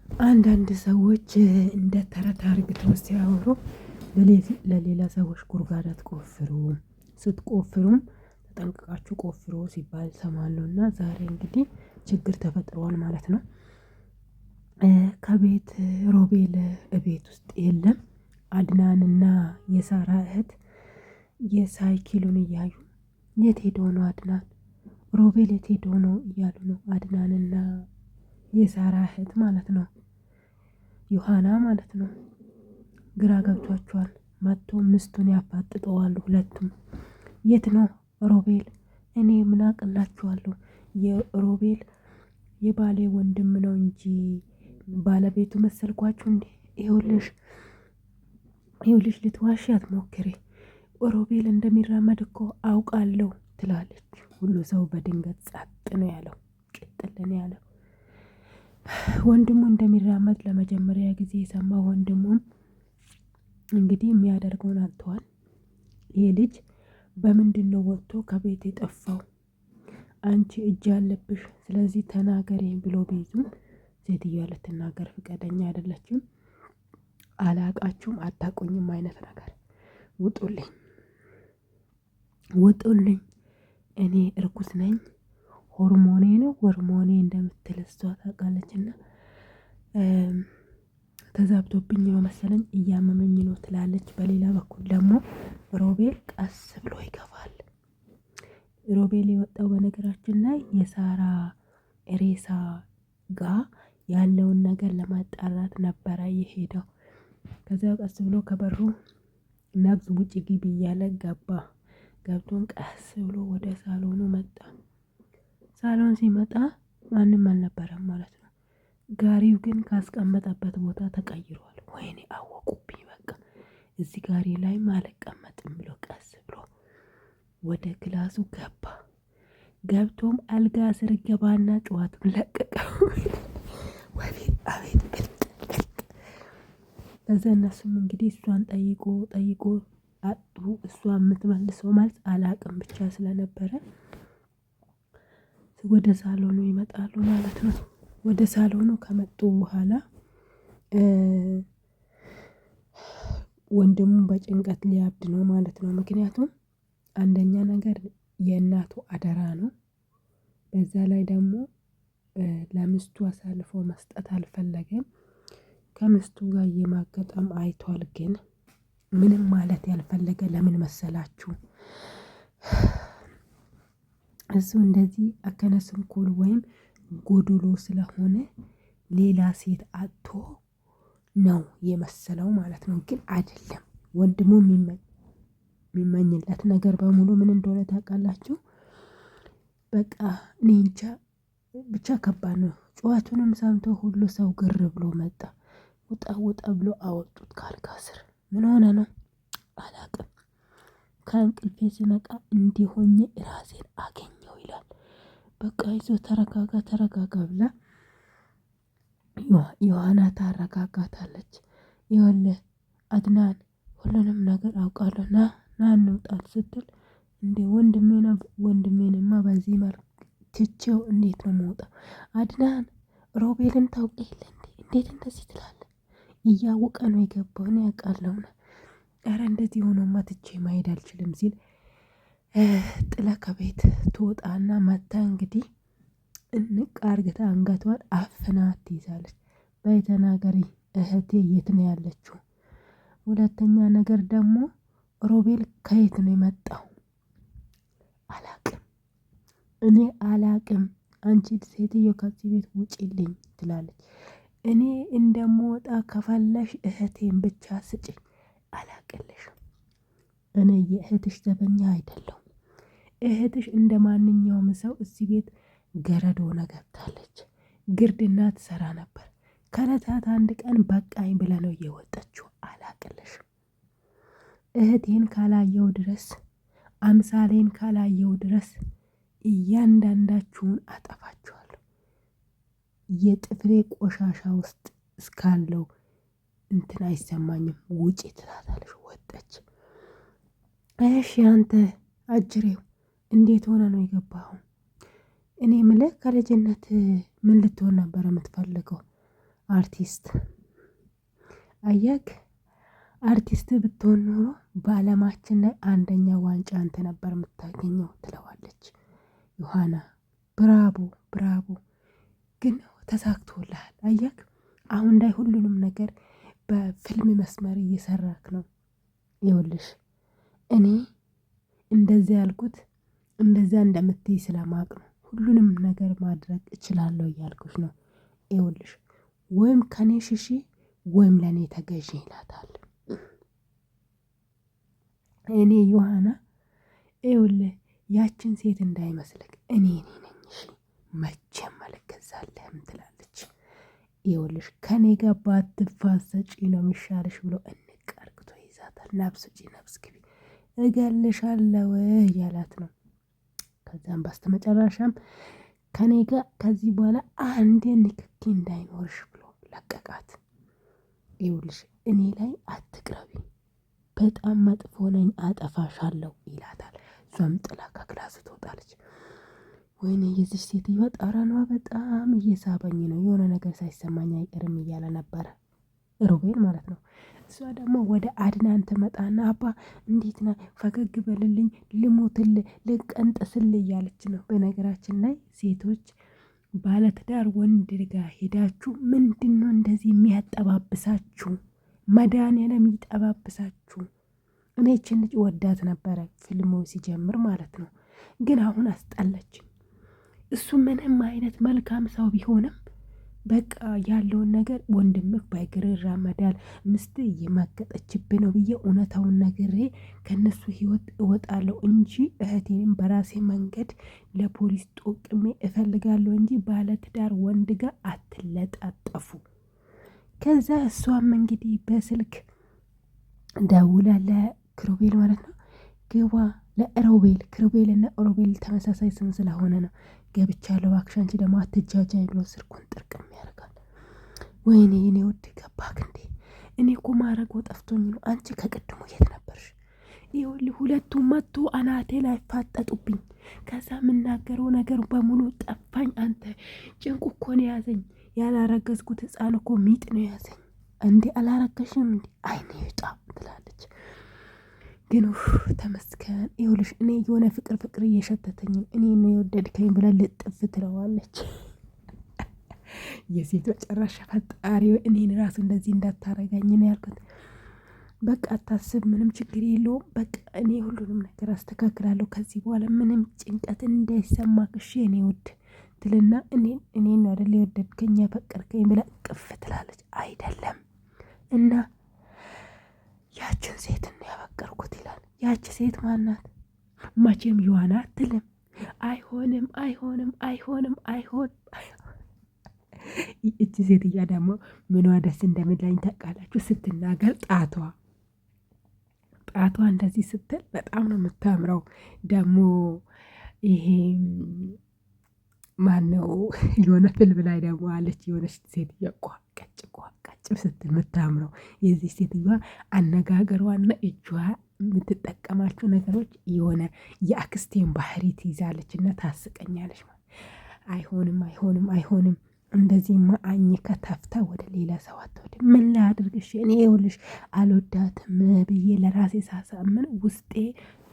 አንዳንድ ሰዎች እንደ ተረት አርግተው ሲያወሩ ለሌላ ሰዎች ጉድጓድ አትቆፍሩ፣ ስትቆፍሩም ተጠንቅቃችሁ ቆፍሩ ሲባል እሰማለሁ። እና ዛሬ እንግዲህ ችግር ተፈጥሯል ማለት ነው። ከቤት ሮቤል እቤት ውስጥ የለም። አድናንና የሳራ እህት የሳይክሉን እያዩ የት ሄዶ ነው አድናን፣ ሮቤል የት ሄዶ ነው እያሉ ነው። አድናንና የሳራ እህት ማለት ነው፣ ዮሐና ማለት ነው። ግራ ገብቷቸዋል። መጥቶ ምስቱን ያፋጥጠዋሉ ሁለቱም። የት ነው ሮቤል? እኔ ምን አቅላችኋለሁ? የሮቤል የባሌ ወንድም ነው እንጂ ባለቤቱ መሰልኳችሁ እንዴ? ይኸውልሽ ልትዋሺ አትሞክሪ። ሮቤል እንደሚራመድ እኮ አውቃለሁ ትላለች። ሁሉ ሰው በድንገት ጸጥ ነው ያለው፣ ቅጥል ነው ያለው። ወንድሙ እንደሚራመድ ለመጀመሪያ ጊዜ የሰማው ወንድሙም እንግዲህ የሚያደርገውን አጥተዋል። ይሄ ልጅ በምንድነው ወጥቶ ከቤት የጠፋው? አንቺ እጅ አለብሽ፣ ስለዚህ ተናገሪ ብሎ ቢይዙም ሴትዮዋ ልትናገር ፍቃደኛ አይደለችም። አላቃችሁም፣ አታቁኝም አይነት ነገር፣ ውጡልኝ፣ ውጡልኝ፣ እኔ እርኩስ ነኝ፣ ሆርሞኔ ነው ሆርሞኔ እንደምትል እሷ ታውቃለችና ተዛብቶብኝ ነው መሰለኝ እያመመኝ ነው ትላለች። በሌላ በኩል ደግሞ ሮቤል ቀስ ብሎ ይገፋል። ሮቤል የወጣው በነገራችን ላይ የሳራ ሬሳ ጋር ያለውን ነገር ለማጣራት ነበረ የሄደው። ከዛ ቀስ ብሎ ከበሩ ነግዝ ውጭ ግቢ እያለ ገባ። ገብቶን ቀስ ብሎ ወደ ሳሎኑ መጣ። ሳሎን ሲመጣ ማንም አልነበረም ማለት ነው። ጋሪው ግን ካስቀመጠበት ቦታ ተቀይሯል። ወይኔ አወቁብኝ፣ በቃ እዚህ ጋሪ ላይም አልቀመጥም ብሎ ቀስ ብሎ ወደ ክላሱ ገባ። ገብቶም አልጋ ስር ገባና ጨዋቱን ለቀቀው። ወቤት አቤት ብልጥ ብልጥ። ከዛ እነሱም እንግዲህ እሷን ጠይቆ አጡ። እሷ የምትመልሰው ማለት አላቅም ብቻ ስለነበረ ወደ ሳሎኑ ይመጣሉ ማለት ነው። ወደ ሳሎኑ ከመጡ በኋላ ወንድሙን በጭንቀት ሊያብድ ነው ማለት ነው። ምክንያቱም አንደኛ ነገር የእናቱ አደራ ነው። በዛ ላይ ደግሞ ለምስቱ አሳልፎ መስጠት አልፈለገም። ከምስቱ ጋር የማገጠም አይቷል። ግን ምንም ማለት ያልፈለገ ለምን መሰላችሁ? እሱ እንደዚህ አከነ ስንኩል ወይም ጎዶሎ ስለሆነ ሌላ ሴት አጥቶ ነው የመሰለው ማለት ነው። ግን አይደለም። ወንድሙ የሚመኝለት ነገር በሙሉ ምን እንደሆነ ታውቃላችሁ? በቃ እኔ እንጃ ብቻ ከባድ ነው። ጩኸቱንም ሰምቶ ሁሉ ሰው ግር ብሎ መጣ። ውጣ ውጣ ብሎ አወጡት ከአልጋ ስር። ምን ሆነ ነው አላቅም። ከእንቅልፌ ስነቃ እንዲህ ሆኜ ራሴን አገኘው ይላል። በቃ ይዞ ተረጋጋ ብላ ዮሐና ታረጋጋታለች። ይኸውልህ አድናን ሁሉንም ነገር አውቃለሁ፣ ና እንውጣት ስትል እንዴ ወንድሜንማ በዚህ መልክ ትቼው እንዴት ነው የምወጣው? አድናን ሮቤልን ታውቅ የለ እንዴ? እንዴት እንደዚህ ትላለህ? እያወቀ ነው የገባው፣ እኔ አውቃለሁ። ኧረ እንደዚህ ሆኖማ ትቼ መሄድ አልችልም ሲል ጥላ ከቤት ትወጣና መታ እንግዲህ እንቅ አርግታ አንገቷን አፍና ትይዛለች። በይ ተናገሪ እህቴ የት ነው ያለችው? ሁለተኛ ነገር ደግሞ ሮቤል ከየት ነው የመጣው? አላቅም፣ እኔ አላቅም። አንቺ ሴትዮ ከዚህ ቤት ውጪልኝ ትላለች። እኔ እንደምወጣ ከፈለሽ እህቴን ብቻ ስጭኝ። አላቅልሽም። እኔ የእህትሽ ዘበኛ አይደለሁም። እህትሽ እንደ ማንኛውም ሰው እዚህ ቤት ገረድ ሆና ገብታለች። ግርድና ትሰራ ነበር። ከዕለታት አንድ ቀን በቃኝ ብላ ነው እየወጣችው። አላቅልሽም። እህቴን ካላየው ድረስ፣ አምሳሌን ካላየው ድረስ እያንዳንዳችሁን አጠፋችኋለሁ። የጥፍሬ ቆሻሻ ውስጥ እስካለው እንትን አይሰማኝም። ውጪ ትላታለች። ወጣች። እሺ አንተ አጅሬው እንዴት ሆነ ነው የገባኸው? እኔ ምልህ ከልጅነት ምን ልትሆን ነበር የምትፈልገው? አርቲስት አየክ፣ አርቲስት ብትሆን ኖሮ በአለማችን ላይ አንደኛ ዋንጫ አንተ ነበር የምታገኘው ትለዋለች ዮሐና። ብራቦ ብራቦ፣ ግን ተሳክቶልሃል። አየክ፣ አሁን ላይ ሁሉንም ነገር በፊልም መስመር እየሰራክ ነው። ይኸውልሽ እኔ እንደዚያ ያልኩት እንደዚያ እንደምትይ ስለማቅ ነው። ሁሉንም ነገር ማድረግ እችላለሁ እያልኩሽ ነው። ይኸውልሽ ወይም ከኔ ሽሺ ወይም ለእኔ ተገዢ ይላታል። እኔ ዮሐና ይኸውልህ ያችን ሴት እንዳይመስልክ እኔ ነኝ እሺ፣ መቼም አልገዛልህም ትላለች። ይኸውልሽ ከኔ ጋር ባትፋሰጪ ነው የሚሻልሽ ብሎ እንቅ አርግቶ ይዛታል። ነፍስ ውጪ ነፍስ ግቢ እገልሻለሁ እያላት ነው። ከዛም በስተመጨረሻም ከኔ ጋር ከዚህ በኋላ አንድ ንክኪ እንዳይኖርሽ ብሎ ለቀቃት። ይኸውልሽ እኔ ላይ አትቅረቢ፣ በጣም መጥፎ ነኝ፣ አጠፋሻለሁ ይላታል። እሷም ጥላ ከክላስ ትወጣለች። ወይኔ የዚች ሴትዮዋ ጠረኗ በጣም እየሳበኝ ነው፣ የሆነ ነገር ሳይሰማኝ አይቀርም እያለ ነበረ ሮቤል ማለት ነው። እሷ ደግሞ ወደ አድናን ትመጣና አባ እንዴት ና፣ ፈገግ በልልኝ፣ ልሞትል፣ ልቀንጥስል እያለች ነው። በነገራችን ላይ ሴቶች ባለትዳር ወንድ ጋር ሄዳችሁ ምንድን ነው እንደዚህ የሚያጠባብሳችሁ? መድኃኒዓለም ይጠባብሳችሁ። እኔ ይህችን ልጅ ወዳት ነበረ ፊልሙ ሲጀምር ማለት ነው፣ ግን አሁን አስጠላችኝ። እሱ ምንም አይነት መልካም ሰው ቢሆንም በቃ ያለውን ነገር ወንድምህ ባይግር ይራመዳል፣ ምስት እየማገጠችብህ ነው ብዬ እውነታውን ነግሬ ከነሱ ህይወት እወጣለሁ እንጂ እህቴንም በራሴ መንገድ ለፖሊስ ጦቅሜ እፈልጋለሁ እንጂ ባለትዳር ወንድ ጋር አትለጣጠፉ። ከዛ እሷም እንግዲህ በስልክ ደውላ ለክሩቤል ማለት ነው ግባ፣ ለሮቤል ክሩቤል እና ሮቤል ተመሳሳይ ስም ስለሆነ ነው ገብቻለሁ፣ እባክሽ አንቺ ደግሞ አትጃጃይ ብሎ ስልኩን ጥርቅም ያደርጋል። ወይኔ እኔ ውድ ገባክ እንዴ? እኔ እኮ ማረገው ጠፍቶኝ ነው። አንቺ ከቅድሙ የት ነበርሽ? ይኸውልህ ሁለቱም መጥቶ አናቴ ላይ ፋጠጡብኝ። ከዛ የምናገረው ነገር በሙሉ ጠፋኝ። አንተ ጭንቁ እኮ ነው ያዘኝ። ያላረገዝኩት ህፃን እኮ ሚጥ ነው ያዘኝ። እንዴ አላረገሽም እንዴ? አይኔ ይውጣ ትላለች። ግን ተመስገን። ይኸውልሽ እኔ የሆነ ፍቅር እየሸተተኝ እኔ ነው የወደድከኝ ብላ ልጥፍ ትለዋለች። የሴት መጨረሻ ፈጣሪ እኔን ራሱ እንደዚህ እንዳታረጋኝ ነው ያልኩት። በቃ አታስብ፣ ምንም ችግር የለውም። በቃ እኔ ሁሉንም ነገር አስተካክላለሁ። ከዚህ በኋላ ምንም ጭንቀት እንዳይሰማክ እሺ እኔ ውድ ትልና እኔን ነው አይደል የወደድከኝ ያፈቀርከኝ ብላ ቅፍ ትላለች። አይደለም እና ያችን ሴት ነው ያፈቀርኩት ይላል። ያቺ ሴት ማናት? መቼም ዮሐና አትልም። አይሆንም አይሆንም አይሆንም አይሆን። እቺ ሴትያ ደግሞ ምኗ ደስ እንደሚለኝ ታውቃላችሁ? ስትናገር ጣቷ እንደዚህ ስትል በጣም ነው የምታምረው። ደግሞ ይሄ ማነው የሆነ ፊልም ላይ ደግሞ አለች የሆነች ሴትዮ ቀጭ ስትል የምታምረው የዚህ ሴትዮዋ አነጋገሯና እጇ የምትጠቀማቸው ነገሮች የሆነ የአክስቴን ባህሪ ትይዛለች እና ታስቀኛለች። አይሆንም አይሆንም አይሆንም፣ እንደዚህማ አኝከ ተፍታ ወደ ሌላ ሰው አትወድም። ምን ላድርግሽ? እኔ ይኸውልሽ አልወዳትም ብዬ ለራሴ ሳሳምን ውስጤ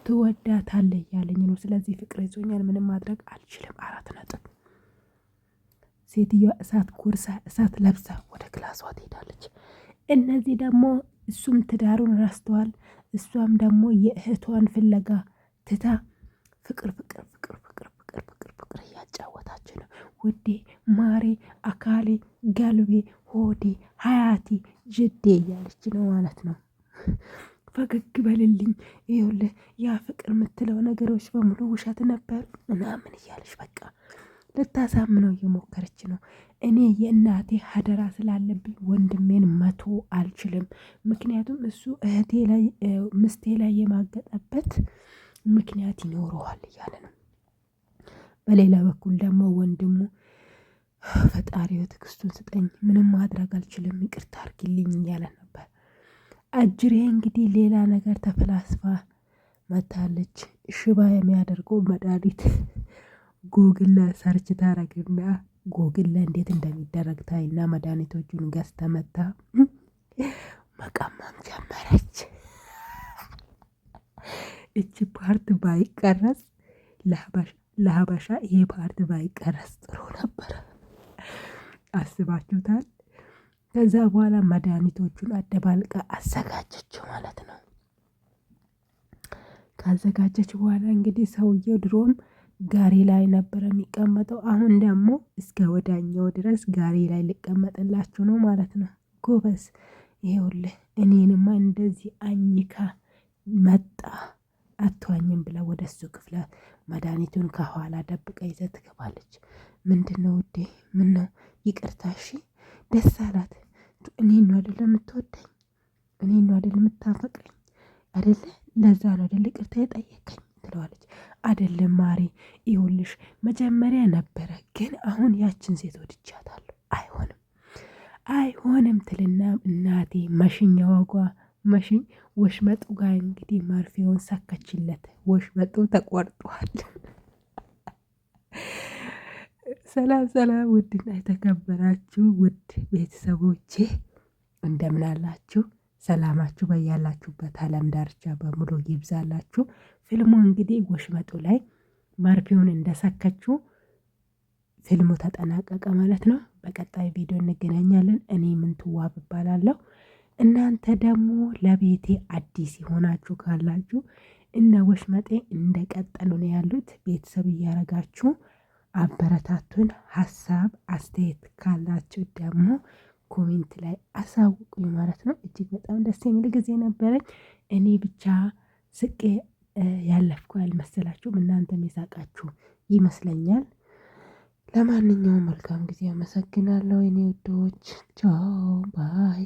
ትወዳታለ እያለኝ ነው። ስለዚህ ፍቅር ይዞኛል፣ ምንም ማድረግ አልችልም። 4 ነጥብ። ሴትዮዋ እሳት ጎርሳ እሳት ለብሳ ወደ ክላሷ ትሄዳለች። እነዚህ ደግሞ እሱም ትዳሩን ረስተዋል፣ እሷም ደግሞ የእህቷን ፍለጋ ትታ ፍቅር እያጫወታች ነው። ውዴ ማሬ አካሌ ጋልቤ ሆዴ ሀያቴ ጅዴ እያለች ነው ማለት ነው። ፈገግ በልልኝ፣ ይኸውልህ ያ ፍቅር የምትለው ነገሮች በሙሉ ውሸት ነበር ምናምን እያለች በቃ ልታሳምነው እየሞከረች ነው። እኔ የእናቴ ሀደራ ስላለብኝ ወንድሜን መቶ አልችልም። ምክንያቱም እሱ እህቴ ላይ ምስቴ ላይ የማገጠበት ምክንያት ይኖረዋል እያለ ነው። በሌላ በኩል ደግሞ ወንድሙ ፈጣሪው ትዕግስቱን ስጠኝ፣ ምንም ማድረግ አልችልም፣ ይቅርታ አድርጊልኝ እያለ ነበር። አጅሬ እንግዲህ ሌላ ነገር ተፈላስፋ መታለች። ሽባ የሚያደርገው መድኃኒት ጉግል ሰርች ታረግና ጎግል ላይ እንዴት እንደሚደረግ ታይና መድኃኒቶቹን ገዝታ መታ መቀመም ጀመረች። እቺ ፓርት ባይቀረጽ ለሀበሻ ይሄ ፓርት ባይቀረጽ ጥሩ ነበረ። አስባችሁታል? ከዛ በኋላ መድኃኒቶቹን አደባልቃ አዘጋጀችው ማለት ነው። ካዘጋጀች በኋላ እንግዲህ ሰውየው ድሮም ጋሪ ላይ ነበረ የሚቀመጠው። አሁን ደግሞ እስከ ወዳኛው ድረስ ጋሪ ላይ ሊቀመጥላችሁ ነው ማለት ነው። ጎበዝ፣ ይኸውልህ እኔንማ እንደዚህ አኝካ መጣ አትዋኝም ብላ ወደ እሱ ክፍለ መድኃኒቱን ከኋላ ደብቃ ይዘት ትገባለች። ምንድን ነው ውዴ? ምን ነው? ይቅርታ እሺ። ደስ አላት። እኔን ነው አይደለ የምትወደኝ? እኔን ነው አይደለ የምታፈቅረኝ? አይደለ? ለዛ ነው አይደለ ይቅርታ የጠየቀኝ ትለዋለች። አይደለም ማሬ፣ ይኸውልሽ መጀመሪያ ነበረ፣ ግን አሁን ያችን ሴት ወድቻታለሁ። አይሆንም አይሆንም ትልና እናቴ መሽኛ ወጓ መሽኝ ወሽመጡ ጋር እንግዲህ ማርፌውን ሰከችለት። ወሽመጡ ተቆርጧል። ሰላም ሰላም! ውድና የተከበራችሁ ውድ ቤተሰቦቼ እንደምን አላችሁ? ሰላማችሁ በያላችሁበት ዓለም ዳርቻ በሙሉ ይብዛላችሁ። ፊልሙ እንግዲህ ወሽመጡ ላይ ማርፌውን እንደሰከችው ፊልሙ ተጠናቀቀ ማለት ነው። በቀጣይ ቪዲዮ እንገናኛለን። እኔ ምንትዋብ እባላለሁ። እናንተ ደግሞ ለቤቴ አዲስ የሆናችሁ ካላችሁ እነ ወሽመጤ እንደቀጠሉ ነው ያሉት። ቤተሰብ እያረጋችሁ አበረታቱን። ሀሳብ አስተያየት ካላችሁ ደግሞ ኮሜንት ላይ አሳውቁኝ ማለት ነው። እጅግ በጣም ደስ የሚል ጊዜ ነበረኝ። እኔ ብቻ ስቄ ያለፍኩ አልመሰላችሁም? እናንተም የሳቃችሁ ይመስለኛል። ለማንኛውም መልካም ጊዜ አመሰግናለሁ የኔ ውዶች። ቻው ባይ